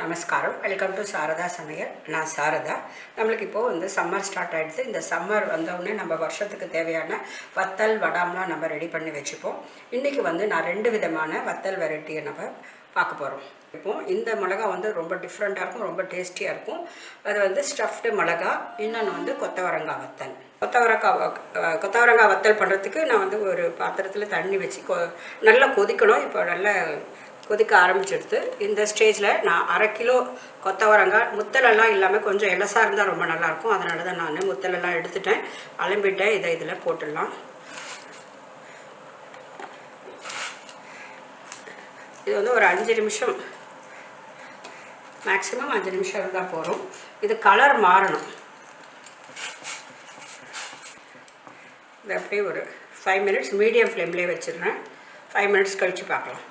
நமஸ்காரம். Welcome to Saradha சமையல். நான் சாரதா. நம்மளுக்கு இப்போது வந்து சம்மர் ஸ்டார்ட் ஆகிடுது. இந்த சம்மர் வந்தவுடனே நம்ம வருஷத்துக்கு தேவையான வத்தல் வடாம்லாம் நம்ம ரெடி பண்ணி வச்சுப்போம். இன்றைக்கி வந்து நான் 2 விதமான வத்தல் வெரைட்டியை நம்ம பார்க்க போகிறோம். இப்போது இந்த மிளகா வந்து ரொம்ப டிஃப்ரெண்ட்டாக இருக்கும், ரொம்ப டேஸ்டியாக இருக்கும். அது வந்து ஸ்டஃப்டு மிளகா, இன்னொன்று வந்து கொத்தவரங்காய் வத்தல். கொத்தவரங்காய் வத்தல் பண்ணுறதுக்கு நான் வந்து ஒரு பாத்திரத்தில் தண்ணி வச்சு நல்லா கொதிக்கணும். இப்போ நல்லா கொதிக்க ஆரம்பிச்சிடுது. இந்த ஸ்டேஜில் நான் 1/2 கிலோ கொத்தவரங்காய், முத்தலெல்லாம் இல்லாமல் கொஞ்சம் எலசாக இருந்தால் ரொம்ப நல்லாயிருக்கும். அதனால தான் நான் முத்தலெல்லாம் எடுத்துட்டேன், அலம்பிட்டேன். இதை இதில் போட்டுடலாம். இது வந்து ஒரு 5 நிமிஷம், மேக்ஸிமம் 5 நிமிஷம் இருந்தால் போதும். இது கலர் மாறணும். இது அப்படியே ஒரு 5 மினிட்ஸ் மீடியம் ஃப்ளேம்லேயே வச்சிடுறேன். 5 மினிட்ஸ் கழித்து பார்க்கலாம்.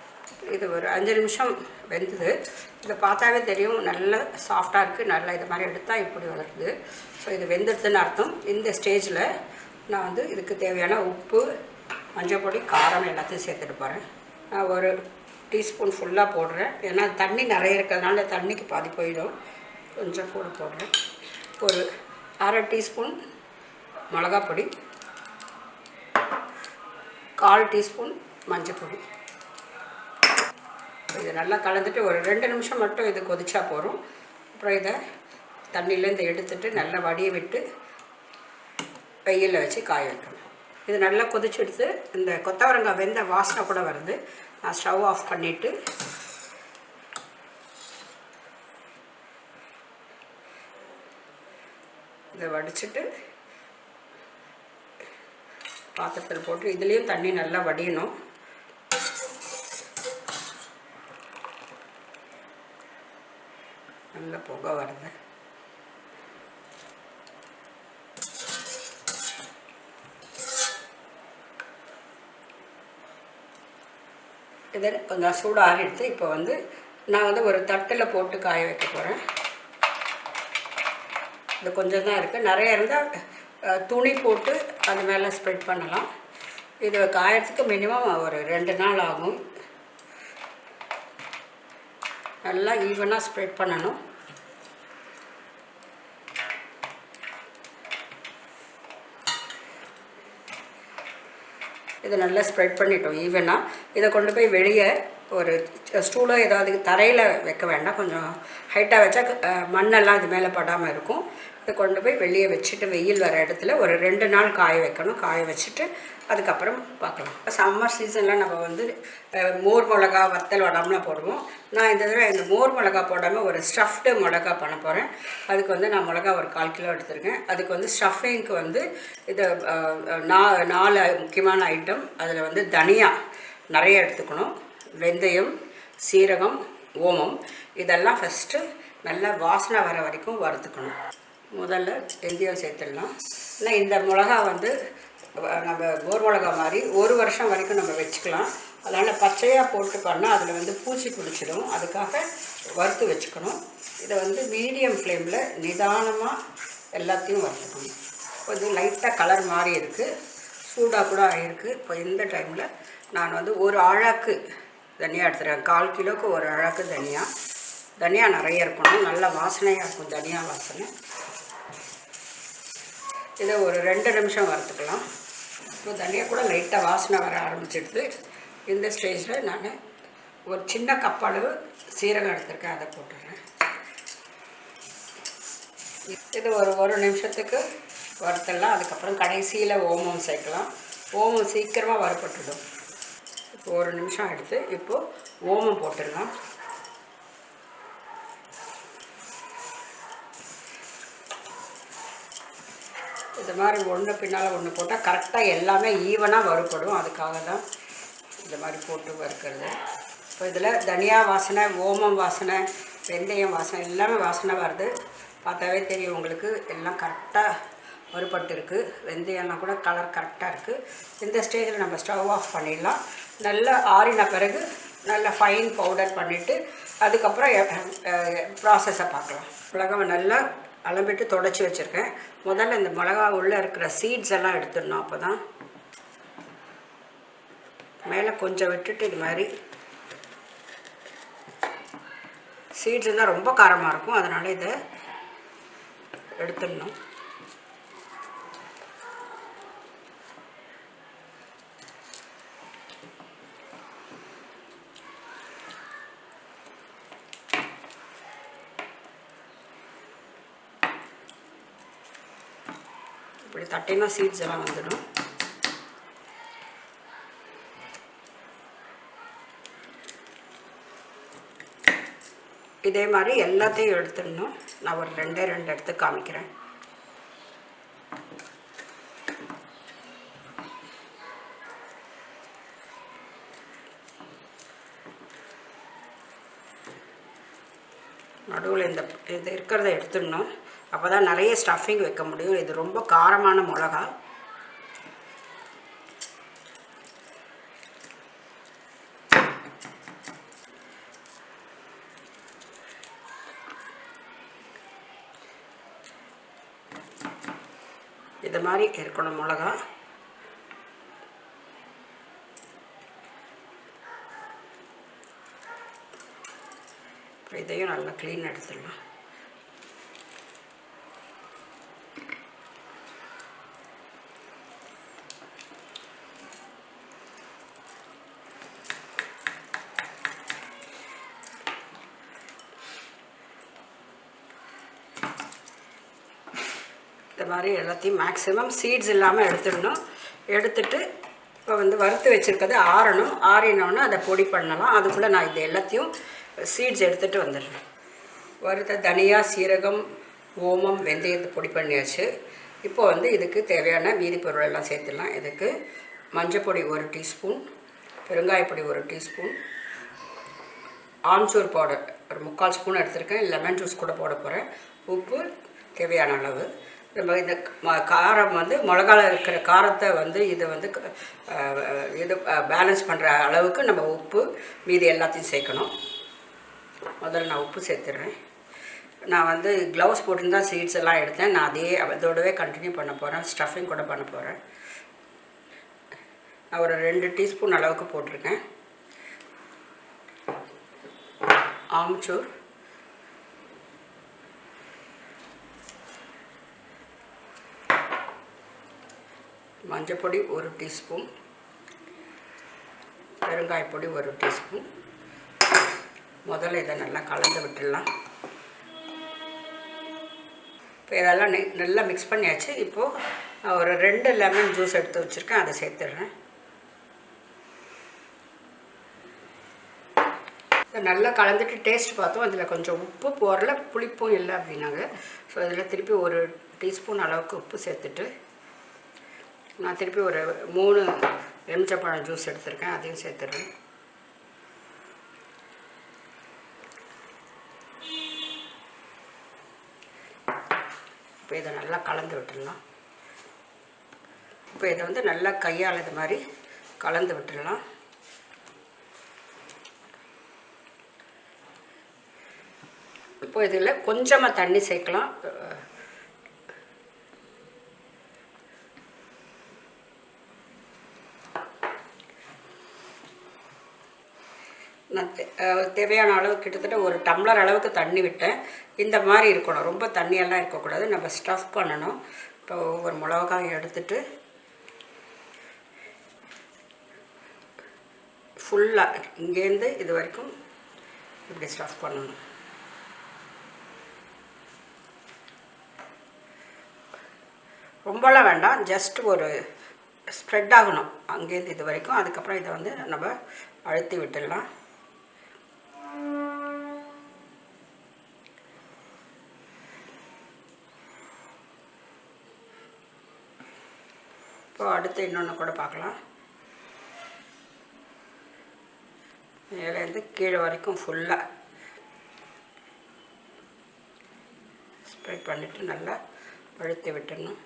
இது ஒரு 5 நிமிஷம் வெந்தது. இதை பார்த்தாவே தெரியும், நல்லா சாஃப்டாக இருக்குது. நல்லா இது மாதிரி எடுத்தால் இப்படி வருது. ஸோ இது வெந்துடுதுன்னு அர்த்தம். இந்த ஸ்டேஜில் நான் வந்து இதுக்கு தேவையான உப்பு, மஞ்சள் பொடி, காரம் எல்லாத்தையும் சேர்த்துட்டு போகிறேன். நான் ஒரு டீஸ்பூன் ஃபுல்லாக போடுறேன். ஏன்னா தண்ணி நிறைய இருக்கிறதுனால தண்ணிக்கு பாதி போயிடும். கொஞ்சம் கூட போடுறேன். ஒரு 1/2 டீஸ்பூன் மிளகாய் பொடி, 1/4 டீஸ்பூன் மஞ்சள் பொடி. இது நல்லா கலந்துட்டு ஒரு 2 நிமிஷம் மட்டும் இது கொதிச்சா போகிறோம். அப்புறம் இதை தண்ணியிலேருந்து எடுத்துட்டு நல்லா வடிய விட்டு வெயிலில் வச்சு காய வைக்கணும். இது நல்லா கொதிச்செடுத்து இந்த கொத்தவரங்காய் வெந்த வாசனை கூட வருது. நான் ஸ்டவ் ஆஃப் பண்ணிவிட்டு இதை வடிச்சிட்டு பாத்திரத்தில் போட்டு இதுலேயும் தண்ணி நல்லா வடியணும். நல்ல புகை வருது. இதை கொஞ்சம் சூடாக ஆறிடுத்து. இப்போ வந்து நான் வந்து ஒரு தட்டில் போட்டு காய வைக்க போகிறேன். இது கொஞ்சம் தான் இருக்குது. நிறைய இருந்தால் துணி போட்டு அது மேலே ஸ்ப்ரெட் பண்ணலாம். இது காயறதுக்கு மினிமம் ஒரு 2 நாள் ஆகும். நல்லா ஈவனாக ஸ்ப்ரெட் பண்ணணும். இதை நல்லா ஸ்ப்ரெட் பண்ணிட்டோம் ஈவனாக. இதை கொண்டு போய் வெளியே ஒரு ஸ்டூலோ ஏதாவது தரையில் வைக்க வேண்டாம். கொஞ்சம் ஹைட்டாக வச்சா மண்ணெல்லாம் இது மேலே படாமல் இருக்கும். இதை கொண்டு போய் வெளியே வச்சுட்டு வெயில் வர இடத்துல ஒரு 2 நாள் காய வைக்கணும். காய வச்சுட்டு அதுக்கப்புறம் பார்க்கலாம். சம்மர் சீசனில் நம்ம வந்து மோர் மிளகா, வத்தல் வடாம்லாம் போடுவோம். நான் இந்த தடவை இந்த மோர் மிளகா போடாமல் ஒரு ஸ்டஃப்டு மிளகா பண்ண போகிறேன். அதுக்கு வந்து நான் மிளகா ஒரு 1/4 கிலோ எடுத்துருக்கேன். அதுக்கு வந்து ஸ்டஃபிங்க்கு வந்து இது 4 முக்கியமான ஐட்டம். அதில் வந்து தனியா நிறைய எடுத்துக்கணும். வெந்தயம், சீரகம், ஓமம் இதெல்லாம் ஃபஸ்ட்டு நல்லா வாசனை வர வரைக்கும் வறுத்துக்கணும். முதல்ல வெந்தயம் சேர்த்துடலாம். ஆனால் இந்த மிளகா வந்து நம்ம மோர் மிளகா மாதிரி 1 வருஷம் வரைக்கும் நம்ம வச்சுக்கலாம். அதனால் பச்சையாக போட்டு பண்ணால் அதில் வந்து பூச்சி பிடிச்சிடும். அதுக்காக வறுத்து வச்சுக்கணும். இதை வந்து மீடியம் ஃப்ளேமில் நிதானமாக எல்லாத்தையும் வறுத்துக்கணும். கொஞ்சம் லைட்டாக கலர் மாறி இருக்குது, சூடாக கூட ஆகிருக்கு. இப்போ இந்த டைமில் நான் வந்து ஒரு அழாக்கு தனியாக எடுத்துருக்கேன். 1/4 கிலோவுக்கு ஒரு அழாக்கு தனியா நிறைய இருக்கணும். நல்ல வாசனையாக இருக்கும் தனியா வாசனை. இதை ஒரு 2 நிமிஷம் வறுத்துக்கலாம். இப்போ தனியாக கூட லைட்டாக வாசனை வர ஆரம்பிச்சிடுது. இந்த ஸ்டேஜில் நான் ஒரு சின்ன கப்பளவு சீரகம் எடுத்துருக்கேன், அதை போட்டுடுறேன். இது ஒரு 1 நிமிஷத்துக்கு வறுத்துடலாம். அதுக்கப்புறம் கடைசியில் ஓமம் சேர்க்கலாம். ஓமம் சீக்கிரமாக வறுப்பட்டுடும். இப்போ 1 நிமிஷம் எடுத்து இப்போது ஓமம் போட்டுடலாம். இது மாதிரி ஒன்று பின்னால் ஒன்று போட்டால் கரெக்டாக எல்லாமே ஈவனாக வறுப்படும். அதுக்காக தான் இந்த மாதிரி போட்டு வறுக்கிறது. இப்போ இதில் தனியா வாசனை, ஓமம் வாசனை, வெந்தயம் வாசனை எல்லாமே வாசனை வருது. பார்த்தாவே தெரியும் உங்களுக்கு, எல்லாம் கரெக்டாக வறுபட்டு இருக்குது. வெந்தயம்லாம் கூட கலர் கரெக்டாக இருக்குது. இந்த ஸ்டேஜில் நம்ம ஸ்டவ் ஆஃப் பண்ணிடலாம். நல்லா ஆறின பிறகு நல்லா ஃபைன் பவுடர் பண்ணிவிட்டு அதுக்கப்புறம் ப்ராசஸை பார்க்கலாம். மிளகாவை நல்லா அலம்பிட்டு தொடச்சி வச்சுருக்கேன். முதல்ல இந்த மிளகா உள்ளே இருக்கிற சீட்ஸ் எல்லாம் எடுத்துடணும். அப்போ தான் மேலே கொஞ்சம் விட்டுட்டு இது மாதிரி சீட்ஸ் இருந்தால் ரொம்ப காரமாக இருக்கும், அதனால் இதை எடுத்துடணும். இப்படி தட்டினா சீட்ஸ் எல்லாம் வந்துடும். இதே மாதிரி எல்லாத்தையும் எடுத்துடணும். நான் ஒரு 2 எடுத்து காமிக்கிறேன். நடுவில் இது இருக்கிறத எடுத்துடணும். அப்போ தான் நிறைய ஸ்டஃபிங் வைக்க முடியும். இது ரொம்ப காரமான மிளகா. இது மாதிரி இருக்கணும் மிளகா. இதையும் நல்லா க்ளீன் எடுத்துடலாம். இந்த மாதிரி எல்லாத்தையும் மேக்ஸிமம் சீட்ஸ் இல்லாமல் எடுத்துடணும். எடுத்துட்டு இப்போ வறுத்து வச்சுருக்கிறது ஆறணும். ஆறினோன்னா அதை பொடி பண்ணலாம். அதுக்குள்ளே நான் இது எல்லாத்தையும் சீட்ஸ் எடுத்துகிட்டு வந்துடுறேன். வறுத்த தனியா, சீரகம், ஓமம், வெந்தயத்தை பொடி பண்ணியாச்சு. இப்போ இதுக்கு தேவையான மீதி பொருள் எல்லாம் சேர்த்துடலாம். இதுக்கு மஞ்சப்பொடி 1 டீஸ்பூன், பெருங்காயப்பொடி 1 டீஸ்பூன், ஆம்ச்சூர் பவுடர் ஒரு 3/4 ஸ்பூன் எடுத்திருக்கேன். லெமன் ஜூஸ் கூட போட போகிறேன். உப்பு தேவையான அளவு. நம்ம இந்த காரம் மிளகால இருக்கிற காரத்தை இது இது பேலன்ஸ் பண்ணுற அளவுக்கு நம்ம உப்பு மீதி எல்லாத்தையும் சேர்க்கணும். முதல்ல நான் உப்பு சேர்த்துடுறேன். நான் க்ளவுஸ் போட்டுன்னு தான் சீட்ஸ் எல்லாம் எடுத்தேன். நான் அதோடவே கண்டினியூ பண்ண போகிறேன். ஸ்டஃபிங் கூட பண்ண போகிறேன். நான் ஒரு 2 டீஸ்பூன் அளவுக்கு போட்டிருக்கேன். ஆம்ச்சூர், மஞ்சப்பொடி 1 டீஸ்பூன், பெருங்காயப்பொடி 1 டீஸ்பூன். முதல்ல இதை நல்லா கலந்து விட்டுடலாம். இப்போ இதெல்லாம் நல்லா மிக்ஸ் பண்ணியாச்சு. இப்போது நான் ஒரு 2 லெமன் ஜூஸ் எடுத்து வச்சுருக்கேன், அதை சேர்த்துடுறேன். இதை நல்லா கலந்துட்டு டேஸ்ட் பார்த்தோம். அதில் கொஞ்சம் உப்பு போடல, புளிப்பும் இல்லை அப்படின்னாங்க. ஸோ இதில் திருப்பி 1 டீஸ்பூன் அளவுக்கு உப்பு சேர்த்துட்டு நான் திருப்பி ஒரு 3 எலுமிச்சப்பழம் ஜூஸ் எடுத்துருக்கேன், அதையும் சேர்த்துடுறேன். இப்போ இதை நல்லா கலந்து விட்டுடலாம். இப்போ இதை நல்லா கையால் இது மாதிரி கலந்து விட்டுடலாம். இப்போ இதில் கொஞ்சமாக தண்ணி சேர்க்கலாம். நான் தேவையான அளவு கிட்டத்தட்ட 1 டம்ளர் அளவுக்கு தண்ணி விட்டேன். இந்த மாதிரி இருக்கணும், ரொம்ப தண்ணியெல்லாம் இருக்கக்கூடாது. நம்ம ஸ்டஃப் பண்ணணும். இப்போ ஒவ்வொரு மிளகாயும் எடுத்துட்டு ஃபுல்லாக இங்கேருந்து இது வரைக்கும் இப்படி ஸ்டஃப் பண்ணணும். ரொம்பலாம் வேண்டாம், ஜஸ்ட் ஒரு ஸ்ப்ரெட் ஆகணும் அங்கேருந்து இது வரைக்கும். அதுக்கப்புறம் இதை நம்ம அழுத்தி விட்டுடலாம். இப்போ அடுத்து இன்னொன்று கூட பார்க்கலாம். மேலேருந்து கீழே வரைக்கும் ஃபுல்லாக ஸ்ப்ரெட் பண்ணிவிட்டு நல்லா அழுத்தி விட்டுடணும்.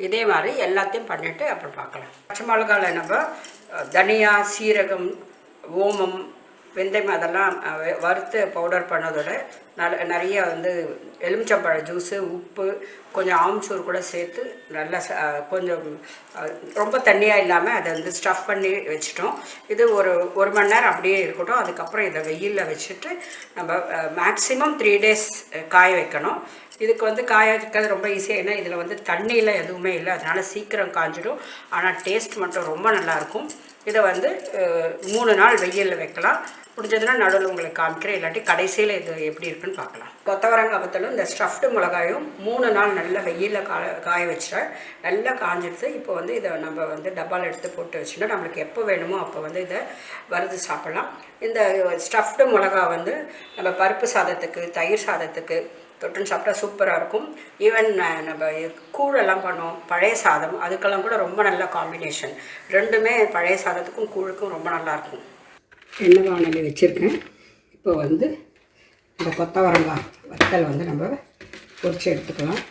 இதே மாதிரி எல்லாத்தையும் பண்ணிவிட்டு அப்புறம் பார்க்கலாம். பச்சை மிளகாவில் நம்ம தனியா, சீரகம், ஓமம், வெந்தயம் அதெல்லாம் வறுத்து பவுடர் பண்ணதோட நிறைய வந்து எலுமிச்சம்பழ ஜூஸு, உப்பு, கொஞ்சம் ஆம்ச்சூர் கூட சேர்த்து நல்லா கொஞ்சம் ரொம்ப தண்ணியாக இல்லாமல் அதை வந்து ஸ்டஃப் பண்ணி வச்சுட்டோம். இது ஒரு மணி நேரம் அப்படியே இருக்கட்டும். அதுக்கப்புறம் இதை வெயிலில் வச்சுட்டு நம்ம மேக்ஸிமம் 3 days காய வைக்கணும். இதுக்கு வந்து காய வைக்கிறது ரொம்ப ஈஸியாக, ஏன்னா இதில் வந்து தண்ணியில் எதுவுமே இல்லை, அதனால் சீக்கிரம் காஞ்சிடும். ஆனால் டேஸ்ட் மட்டும் ரொம்ப நல்லாயிருக்கும். இதை வந்து 3 நாள் வெயிலில் வைக்கலாம். முடிஞ்சதுன்னா நடுவில் உங்களுக்கு காமிக்கிறேன், இல்லாட்டி கடைசியில் இது எப்படி இருக்குன்னு பார்க்கலாம். கொத்தவரங்காய் வத்தலும் இந்த ஸ்டஃப்டு மிளகாயும் 3 நாள் நல்லா வெயிலில் காய வச்சுட்டா நல்லா காஞ்சிடுது. இப்போ வந்து இதை நம்ம வந்து டப்பாவில் எடுத்து போட்டு வச்சுட்டா நம்மளுக்கு எப்போ வேணுமோ அப்போ வந்து இதை வறுத்து சாப்பிட்லாம். இந்த ஸ்டஃப்டு மிளகா வந்து நம்ம பருப்பு சாதத்துக்கு, தயிர் சாதத்துக்கு தொட்டுன்னு சாப்பிட்டா சூப்பராக இருக்கும். ஈவன் நம்ம கூழெல்லாம் பண்ணோம், பழைய சாதம், அதுக்கெல்லாம் கூட ரொம்ப நல்ல காம்பினேஷன். ரெண்டுமே பழைய சாதத்துக்கும் கூழுக்கும் ரொம்ப நல்லாயிருக்கும். எண்ணெய் வானொலி வச்சுருக்கேன். இப்போ வந்து இந்த கொத்தவரங்காய் வத்தல் வந்து நம்ம பொரிச்சு எடுத்துக்கலாம்.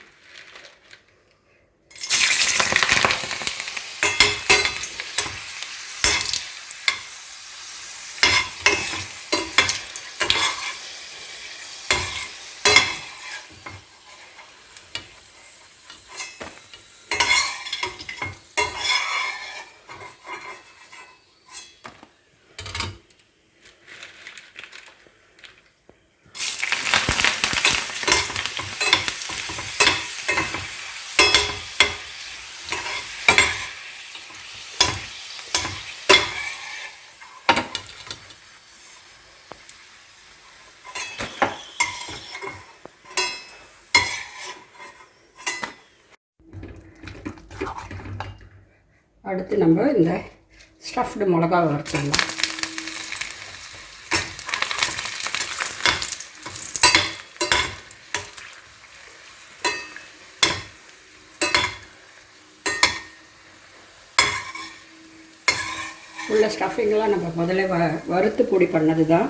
அடுத்து நம்ம இந்த ஸ்டஃப்டு மிளகா வறுத்துடலாம். உள்ள ஸ்டஃபிங்கெலாம் நம்ம முதல்ல வறுத்து பொடி பண்ணது தான்.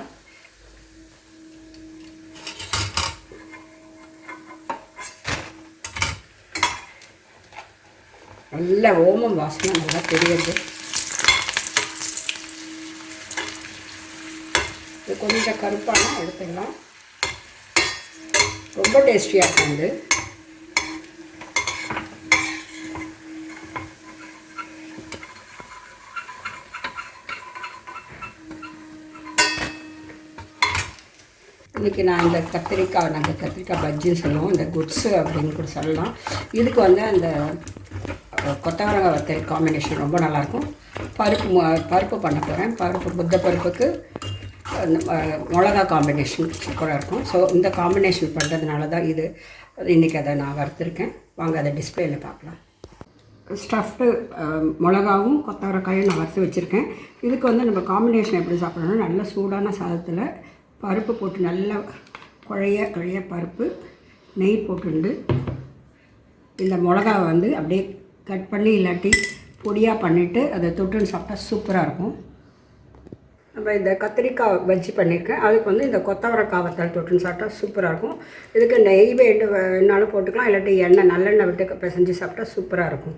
நல்ல ஓமம் வாசனை நல்லா தெரியுது. இது கொஞ்சம் கருப்பான எடுத்துக்கலாம். ரொம்ப டேஸ்டியாக இருக்கும் இது. இன்றைக்கி நான் இந்த நாங்கள் கத்திரிக்காய் பஜ்ஜின்னு சொல்லுவோம், இந்த குட்ஸு அப்படின்னு கூட சொல்லலாம். இதுக்கு வந்து அந்த கொத்தவரங்காய் வத்தல் காம்பினேஷன் ரொம்ப நல்லாயிருக்கும். பருப்பு பண்ண போகிறேன். புத்த பருப்புக்கு மிளகா காம்பினேஷன் சூப்பராக இருக்கும். ஸோ இந்த காம்பினேஷன் பண்ணுறதுனால தான் இது இன்றைக்கி அதை நான் வறுத்துருக்கேன். வாங்க அதை டிஸ்பிளேயில் பார்க்கலாம். ஸ்டஃப்டு மிளகாவும் கொத்தவரக்காயும் நான் வறுத்து வச்சுருக்கேன். இதுக்கு வந்து நம்ம காம்பினேஷன் எப்படி சாப்பிட்றோன்னா, நல்ல சூடான சாதத்தில் பருப்பு போட்டு நல்லா குழைய பருப்பு, நெய் போட்டுண்டு இந்த மிளகாவை வந்து அப்படியே கட் பண்ணி இல்லாட்டி பொடியாக பண்ணிவிட்டு அதை தொட்டுன்னு சாப்பிட்டா சூப்பராக இருக்கும். நம்ம இந்த கத்திரிக்காய் பஜ்ஜி பண்ணியிருக்கேன். அதுக்கு வந்து இந்த கொத்தவரக்காய் வத்தல் தொட்டுன்னு சாப்பிட்டா சூப்பராக இருக்கும். இதுக்கு நெய் வேணாலும் போட்டுக்கலாம், இல்லாட்டி நல்லெண்ணெய் விட்டு பிசைஞ்சு சாப்பிட்டா சூப்பராக இருக்கும்.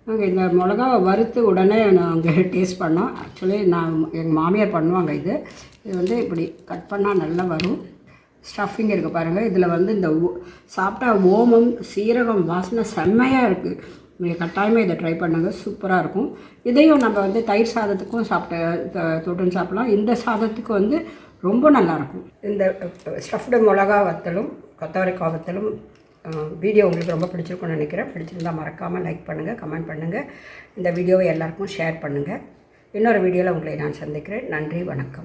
நாங்கள் இந்த மிளகாவை வறுத்து உடனே நாங்கள் டேஸ்ட் பண்ணோம். ஆக்சுவலி எங்கள் மாமியார் பண்ணுவாங்க. இது வந்து இப்படி கட் பண்ணால் நல்லா வரும். ஸ்டஃபிங் இருக்குது பாருங்கள். இதில் வந்து இந்த சாப்பிட்டா ஓமம், சீரகம் வாசனை செம்மையாக இருக்குது. நீங்கள் கட்டாயமாக இதை ட்ரை பண்ணுங்கள், சூப்பராக இருக்கும். இதையும் நம்ம வந்து தயிர் சாதத்துக்கும் தொட்டுன்னு சாப்பிட்லாம். இந்த சாதத்துக்கு வந்து ரொம்ப நல்லாயிருக்கும். இந்த ஸ்டஃப்டு மிளகா வத்தலும் கொத்தவரக்காய் வத்தலும் வீடியோ உங்களுக்கு ரொம்ப பிடிச்சிருக்கும்னு நினைக்கிறேன். பிடிச்சிருந்தால் மறக்காமல் லைக் பண்ணுங்கள், கமெண்ட் பண்ணுங்கள். இந்த வீடியோவை எல்லாருக்கும் ஷேர் பண்ணுங்கள். இன்னொரு வீடியோவில் உங்களை நான் சந்திக்கிறேன். நன்றி, வணக்கம்.